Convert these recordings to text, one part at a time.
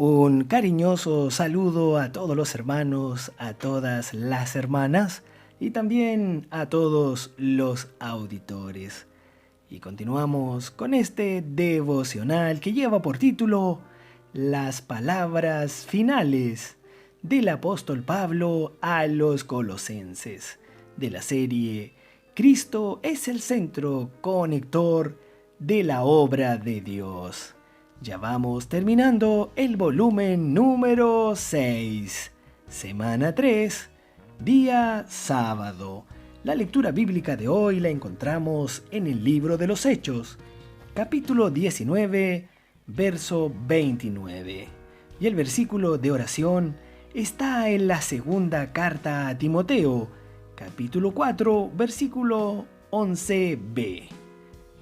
Un cariñoso saludo a todos los hermanos, a todas las hermanas y también a todos los auditores. Y continuamos con este devocional que lleva por título Las palabras finales del apóstol Pablo a los colosenses, de la serie Cristo es el centro conector de la obra de Dios. Ya vamos terminando el volumen número 6, semana 3, día sábado. La lectura bíblica de hoy la encontramos en el libro de los Hechos, capítulo 19, verso 29. Y el versículo de oración está en la segunda carta a Timoteo, capítulo 4, versículo 11b.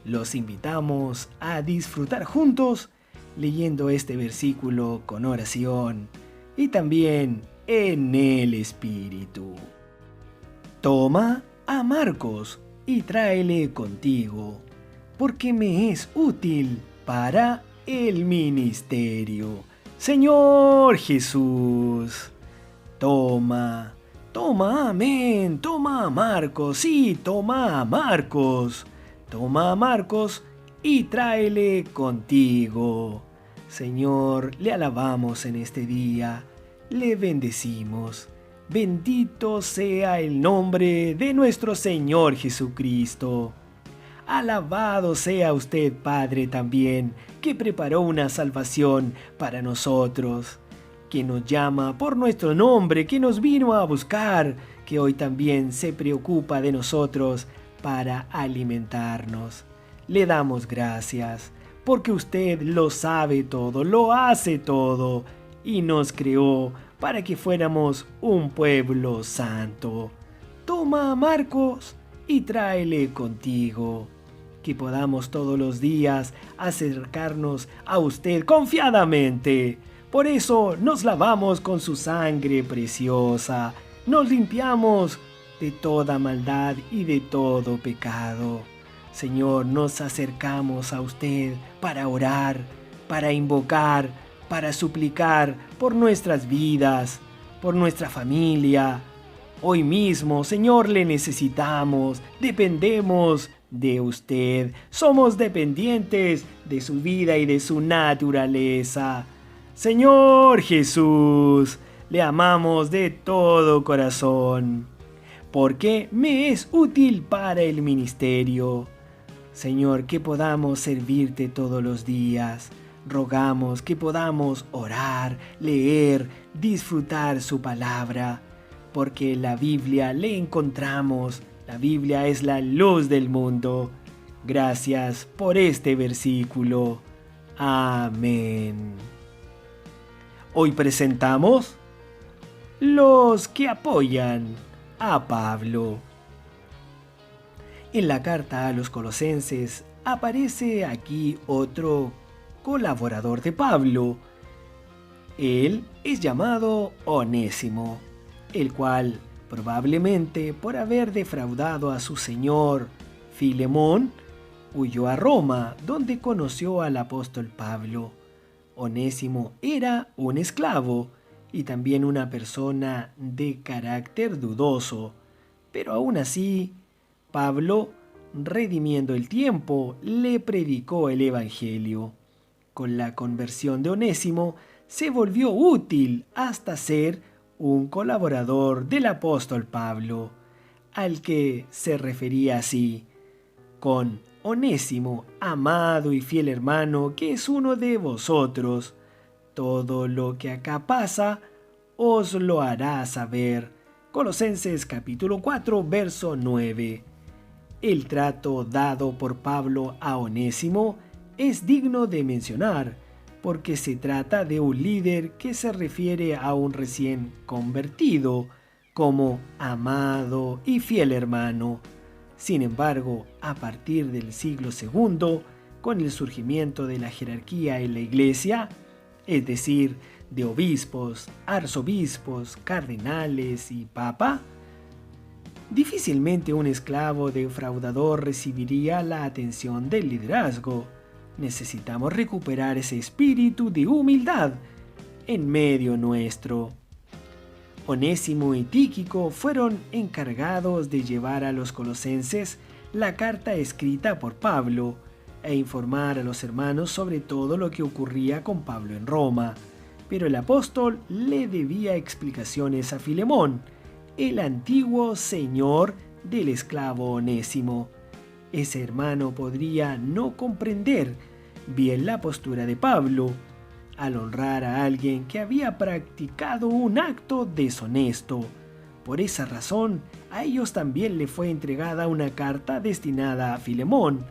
Los invitamos a disfrutar juntos leyendo este versículo con oración y también en el Espíritu. Toma a Marcos y tráele contigo, porque me es útil para el ministerio. Señor Jesús, toma, amén, toma a Marcos, sí, toma a Marcos y tráele contigo. Señor, le alabamos en este día, le bendecimos. Bendito sea el nombre de nuestro Señor Jesucristo. Alabado sea usted, Padre, también, que preparó una salvación para nosotros, que nos llama por nuestro nombre, que nos vino a buscar, que hoy también se preocupa de nosotros para alimentarnos. Le damos gracias, porque usted lo sabe todo, lo hace todo, y nos creó para que fuéramos un pueblo santo. Toma a Marcos y tráele contigo, que podamos todos los días acercarnos a usted confiadamente. Por eso nos lavamos con su sangre preciosa, nos limpiamos de toda maldad y de todo pecado. Señor, nos acercamos a usted para orar, para invocar, para suplicar por nuestras vidas, por nuestra familia. Hoy mismo, Señor, le necesitamos, dependemos de usted. Somos dependientes de su vida y de su naturaleza. Señor Jesús, le amamos de todo corazón, porque me es útil para el ministerio. Señor, que podamos servirte todos los días. Rogamos que podamos orar, leer, disfrutar su palabra, porque en la Biblia le encontramos. La Biblia es la luz del mundo. Gracias por este versículo. Amén. Hoy presentamos los que apoyan a Pablo. En la carta a los colosenses aparece aquí otro colaborador de Pablo. Él es llamado Onésimo, el cual probablemente por haber defraudado a su señor Filemón, huyó a Roma, donde conoció al apóstol Pablo. Onésimo era un esclavo y también una persona de carácter dudoso, pero aún así, Pablo, redimiendo el tiempo, le predicó el Evangelio. Con la conversión de Onésimo, se volvió útil hasta ser un colaborador del apóstol Pablo, al que se refería así: con Onésimo, amado y fiel hermano, que es uno de vosotros. Todo lo que acá pasa, os lo hará saber. Colosenses capítulo 4, verso 9. El trato dado por Pablo a Onésimo es digno de mencionar, porque se trata de un líder que se refiere a un recién convertido como amado y fiel hermano. Sin embargo, a partir del siglo II, con el surgimiento de la jerarquía en la Iglesia, es decir, de obispos, arzobispos, cardenales y papa, difícilmente un esclavo defraudador recibiría la atención del liderazgo. Necesitamos recuperar ese espíritu de humildad en medio nuestro. Onésimo y Tíquico fueron encargados de llevar a los colosenses la carta escrita por Pablo e informar a los hermanos sobre todo lo que ocurría con Pablo en Roma. Pero el apóstol le debía explicaciones a Filemón, el antiguo señor del esclavo Onésimo. Ese hermano podría no comprender bien la postura de Pablo al honrar a alguien que había practicado un acto deshonesto. Por esa razón, a ellos también le fue entregada una carta destinada a Filemón.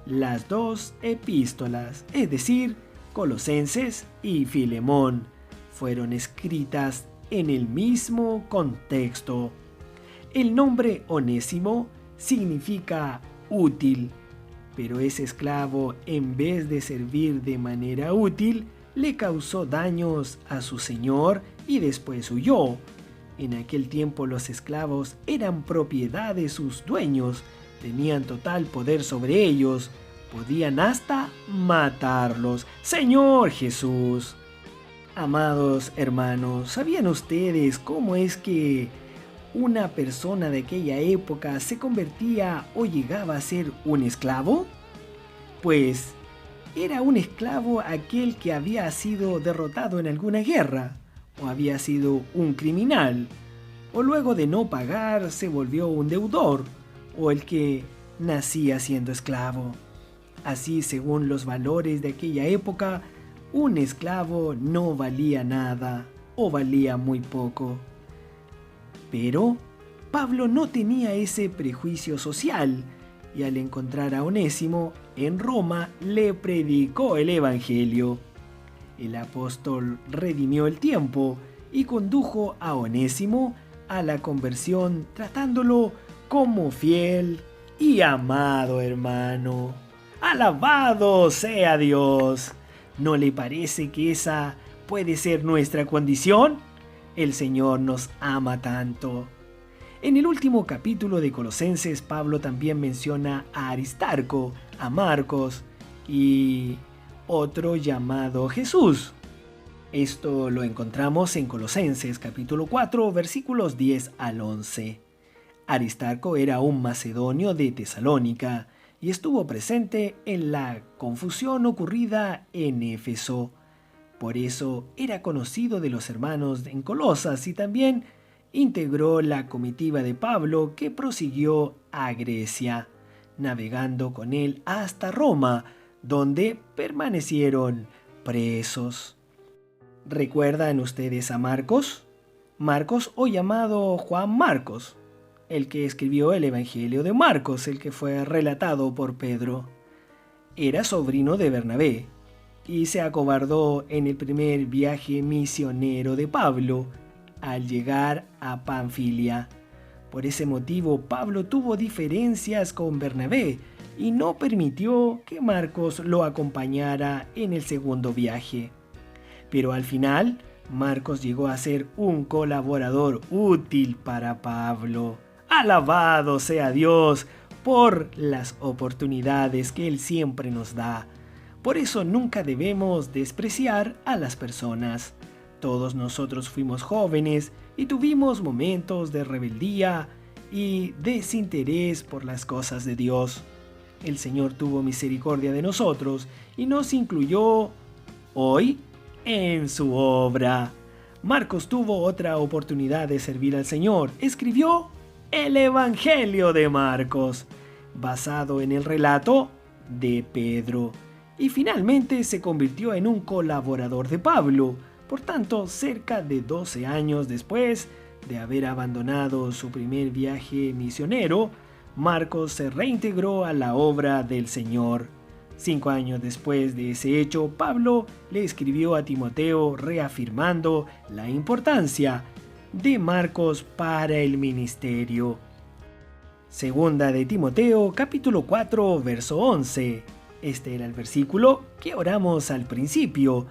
Las dos epístolas, es decir, Colosenses y Filemón, fueron escritas en el mismo contexto. El nombre Onésimo significa útil, pero ese esclavo, en vez de servir de manera útil, le causó daños a su señor y después huyó. En aquel tiempo los esclavos eran propiedad de sus dueños, tenían total poder sobre ellos, podían hasta matarlos. Señor Jesús. Amados hermanos, ¿sabían ustedes cómo es que una persona de aquella época se convertía o llegaba a ser un esclavo? Pues era un esclavo aquel que había sido derrotado en alguna guerra, o había sido un criminal, o luego de no pagar se volvió un deudor, o el que nacía siendo esclavo. Así, según los valores de aquella época, un esclavo no valía nada, o valía muy poco. Pero Pablo no tenía ese prejuicio social, y al encontrar a Onésimo en Roma le predicó el Evangelio. El apóstol redimió el tiempo y condujo a Onésimo a la conversión, tratándolo como fiel y amado hermano. ¡Alabado sea Dios! ¿No le parece que esa puede ser nuestra condición? El Señor nos ama tanto. En el último capítulo de Colosenses, Pablo también menciona a Aristarco, a Marcos y otro llamado Jesús. Esto lo encontramos en Colosenses capítulo 4, versículos 10 al 11. Aristarco era un macedonio de Tesalónica y estuvo presente en la confusión ocurrida en Éfeso. Por eso era conocido de los hermanos en Colosas y también integró la comitiva de Pablo que prosiguió a Grecia, navegando con él hasta Roma, donde permanecieron presos. ¿Recuerdan ustedes a Marcos? Marcos, o llamado Juan Marcos, el que escribió el Evangelio de Marcos, el que fue relatado por Pedro. Era sobrino de Bernabé y se acobardó en el primer viaje misionero de Pablo al llegar a Panfilia. Por ese motivo, Pablo tuvo diferencias con Bernabé y no permitió que Marcos lo acompañara en el segundo viaje. Pero al final, Marcos llegó a ser un colaborador útil para Pablo. ¡Alabado sea Dios por las oportunidades que Él siempre nos da! Por eso nunca debemos despreciar a las personas. Todos nosotros fuimos jóvenes y tuvimos momentos de rebeldía y desinterés por las cosas de Dios. El Señor tuvo misericordia de nosotros y nos incluyó hoy en su obra. Marcos tuvo otra oportunidad de servir al Señor. Escribió el Evangelio de Marcos, basado en el relato de Pedro, y finalmente se convirtió en un colaborador de Pablo. Por tanto, cerca de 12 años después de haber abandonado su primer viaje misionero, Marcos se reintegró a la obra del Señor. 5 años después de ese hecho, Pablo le escribió a Timoteo reafirmando la importancia de Marcos para el ministerio. Segunda de Timoteo, capítulo 4, verso 11. Este era el versículo que oramos al principio.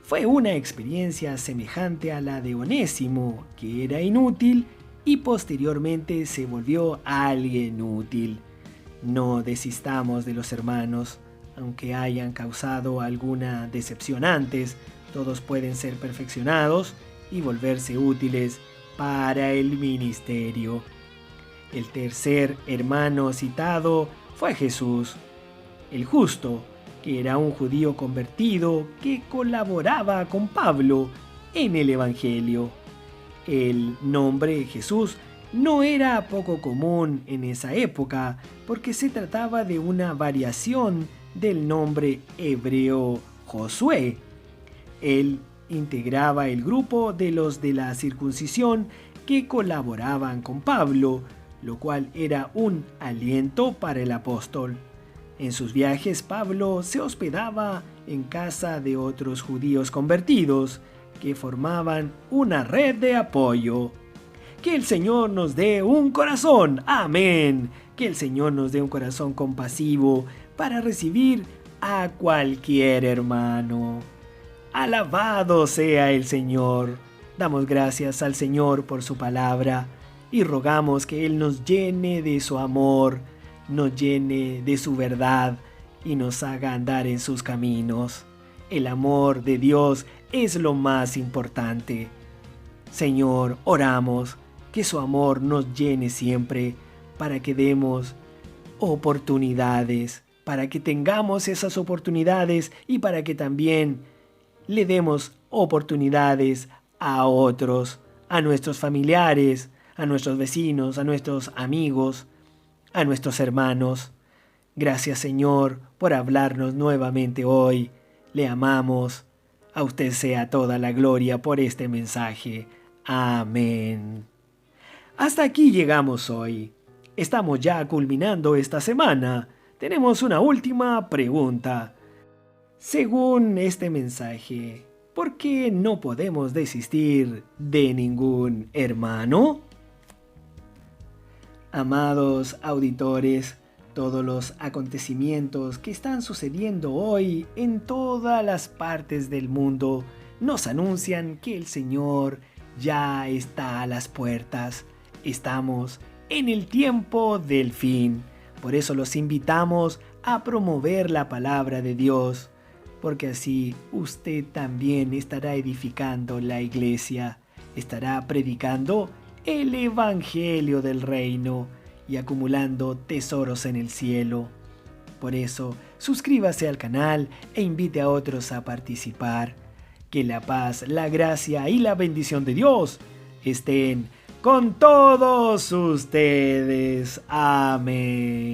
Fue una experiencia semejante a la de Onésimo, que era inútil y posteriormente se volvió alguien útil. No desistamos de los hermanos, aunque hayan causado alguna decepción antes, Todos pueden ser perfeccionados y volverse útiles para el ministerio. El tercer hermano citado fue Jesús, el justo, que era un judío convertido que colaboraba con Pablo en el Evangelio. El nombre Jesús no era poco común en esa época porque se trataba de una variación del nombre hebreo Josué. Él integraba el grupo de los de la circuncisión que colaboraban con Pablo, lo cual era un aliento para el apóstol. En sus viajes, Pablo se hospedaba en casa de otros judíos convertidos que formaban una red de apoyo. Que el Señor nos dé un corazón, amén. Que el Señor nos dé un corazón compasivo para recibir a cualquier hermano. Alabado sea el Señor. Damos gracias al Señor por su palabra y rogamos que Él nos llene de su amor, nos llene de su verdad y nos haga andar en sus caminos. El amor de Dios es lo más importante. Señor, oramos que su amor nos llene siempre para que demos oportunidades, para que tengamos esas oportunidades y para que también le demos oportunidades a otros, a nuestros familiares, a nuestros vecinos, a nuestros amigos, a nuestros hermanos. Gracias, Señor, por hablarnos nuevamente hoy. Le amamos. A usted sea toda la gloria por este mensaje. Amén. Hasta aquí llegamos hoy. Estamos ya culminando esta semana. Tenemos una última pregunta. Según este mensaje, ¿por qué no podemos desistir de ningún hermano? Amados auditores, todos los acontecimientos que están sucediendo hoy en todas las partes del mundo nos anuncian que el Señor ya está a las puertas. Estamos en el tiempo del fin. Por eso los invitamos a promover la palabra de Dios, porque así usted también estará edificando la iglesia, estará predicando el Evangelio del Reino y acumulando tesoros en el cielo. Por eso, suscríbase al canal e invite a otros a participar. Que la paz, la gracia y la bendición de Dios estén con todos ustedes. Amén.